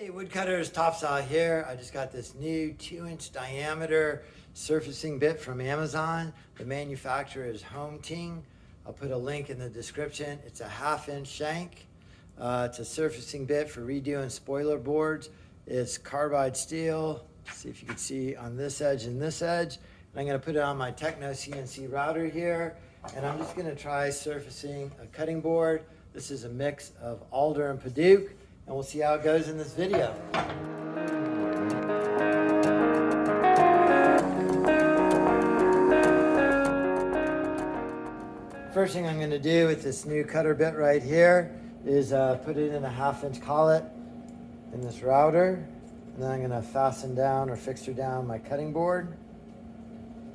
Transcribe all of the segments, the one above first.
Hey, woodcutters, Topsaw here. I just got this new 2-inch diameter surfacing bit from Amazon. The manufacturer is Ting. I'll put a link in the description. It's a 1/2-inch shank. It's a surfacing bit for redoing spoiler boards. It's carbide steel. See if you can see on this edge and this edge. And I'm going to put it on my Techno CNC router here. And I'm just going to try surfacing a cutting board. This is a mix of alder and padauk. And we'll see how it goes in this video. First thing I'm going to do with this new cutter bit right here is put it in a 1/2-inch collet in this router. And then I'm going to fasten down or fixture down my cutting board.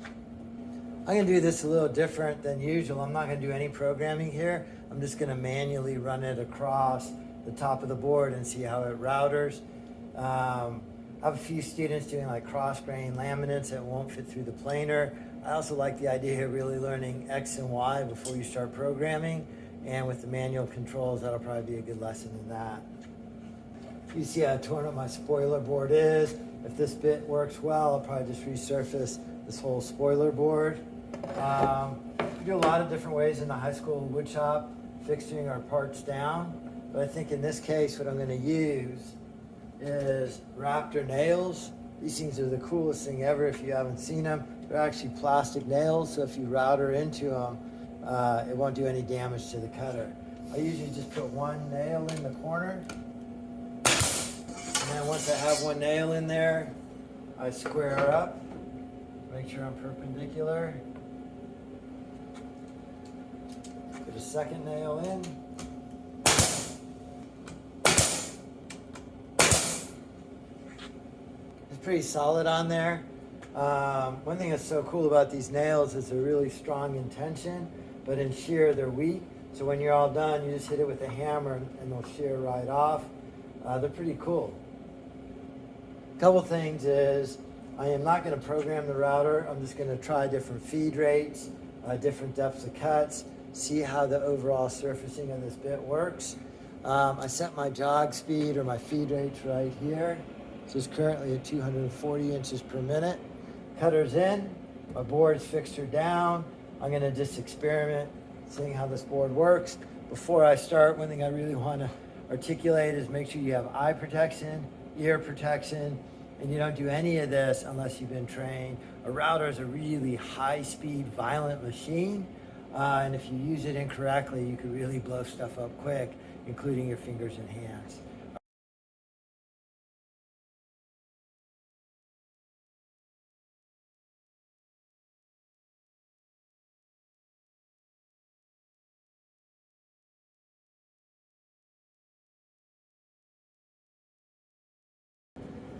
I'm going to do this a little different than usual. I'm not going to do any programming here. I'm just going to manually run it across the top of the board and see how it routers. I have a few students doing like cross grain laminates that won't fit through the planer. I also like the idea of really learning X and Y before you start programming, and with the manual controls that'll probably be a good lesson in that. You see how torn up my spoiler board is. If this bit works well, I'll probably just resurface this whole spoiler board. We do a lot of different ways in the high school wood shop, fixturing our parts down. But I think in this case, what I'm going to use is Raptor nails. These things are the coolest thing ever if you haven't seen them. They're actually plastic nails, so if you router into them, it won't do any damage to the cutter. I usually just put one nail in the corner. And then once I have one nail in there, I square up, make sure I'm perpendicular. Put a second nail in. Pretty solid on there. One thing that's so cool about these nails is they're really strong in tension, but in shear they're weak. So when you're all done, you just hit it with a hammer and they'll shear right off. They're pretty cool. A couple things is I am not going to program the router. I'm just going to try different feed rates, different depths of cuts, see how the overall surfacing of this bit works. I set my jog speed or my feed rates right here. So it's currently at 240 inches per minute. Cutter's in, my board's fixtured down. I'm gonna just experiment, seeing how this board works. Before I start, one thing I really wanna articulate is make sure you have eye protection, ear protection, and you don't do any of this unless you've been trained. A router is a really high-speed, violent machine, and if you use it incorrectly, you could really blow stuff up quick, including your fingers and hands.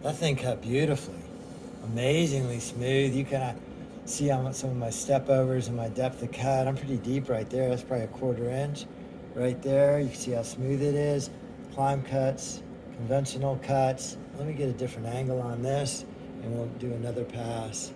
That thing cut beautifully, amazingly smooth. You can see some of my step overs and my depth of cut. I'm pretty deep right there. That's probably a 1/4 inch right there. You can see how smooth it is. Climb cuts, conventional cuts. Let me get a different angle on this and we'll do another pass.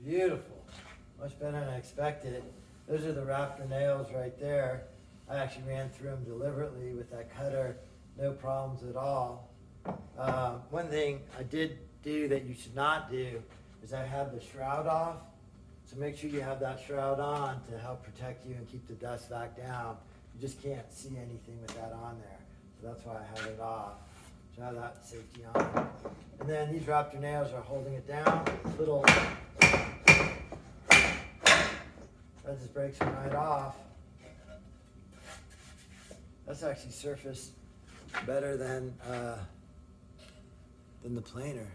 Beautiful, much better than I expected. Those are the Raptor nails right there. I actually ran through them deliberately with that cutter, no problems at all. One thing I did do that you should not do is I have the shroud off. So make sure you have that shroud on to help protect you and keep the dust back down. You just can't see anything with that on there. So that's why I have it off. So I have that safety on. And then these Raptor nails are holding it down. Little, that just breaks them right off. That's actually surfaced better than the planer.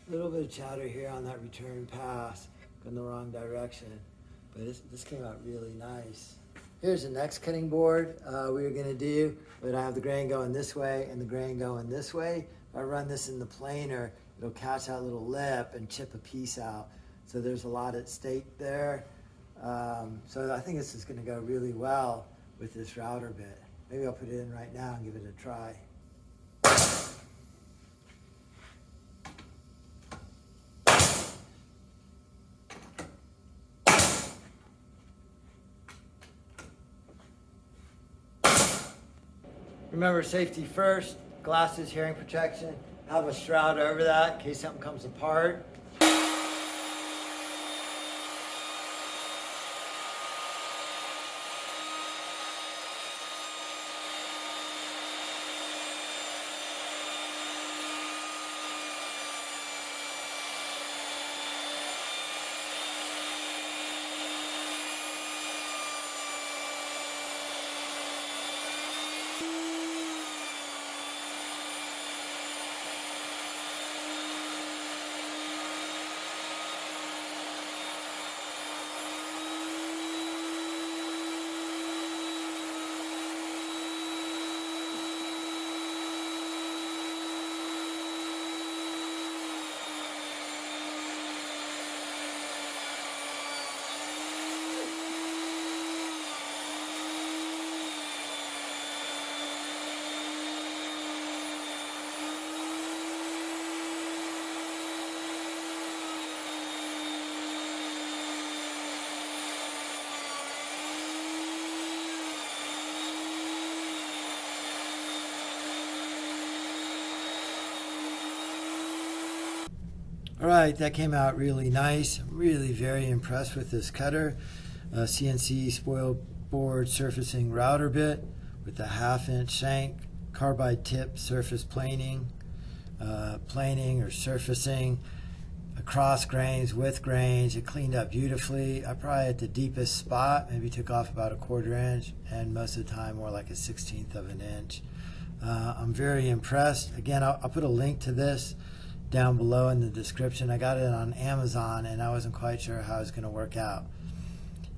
A little bit of chatter here on that return pass, going the wrong direction, but this came out really nice. Here's the next cutting board we were gonna do, but I have the grain going this way and the grain going this way. If I run this in the planer, it'll catch that little lip and chip a piece out. So there's a lot at stake there. So I think this is gonna go really well with this router bit. Maybe I'll put it in right now and give it a try. Remember, safety first, glasses, hearing protection. Have a shroud over that in case something comes apart. All right, that came out really nice. I'm really very impressed with this cutter. CNC Spoilboard surfacing router bit with the 1/2" shank, carbide tip surface planing or surfacing across grains, with grains. It cleaned up beautifully. I probably at the deepest spot, maybe took off about 1/4 inch, and most of the time more like 1/16 of an inch. I'm very impressed. Again, I'll put a link to this down below in the description. I got it on Amazon and I wasn't quite sure how it was going to work out.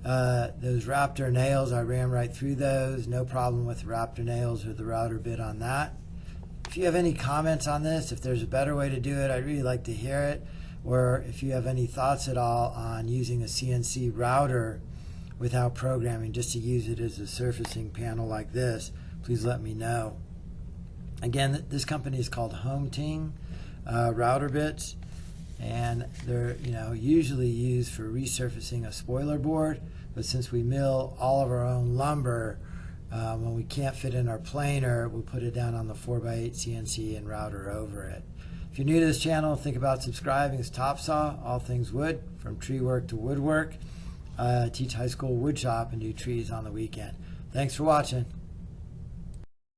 Those Raptor nails, I ran right through those. No problem with Raptor nails or the router bit on that. If you have any comments on this, if there's a better way to do it, I'd really like to hear it. Or if you have any thoughts at all on using a CNC router without programming, just to use it as a surfacing panel like this, please let me know. Again, this company is called HomeTing router bits, and they're usually used for resurfacing a spoiler board, but since we mill all of our own lumber, when we can't fit in our planer, we'll put it down on the 4x8 CNC and router over it. If you're new to this channel, think about subscribing. It's Topsaw, all things wood, from tree work to woodwork. Teach high school wood shop and do trees on the weekend. Thanks for watching.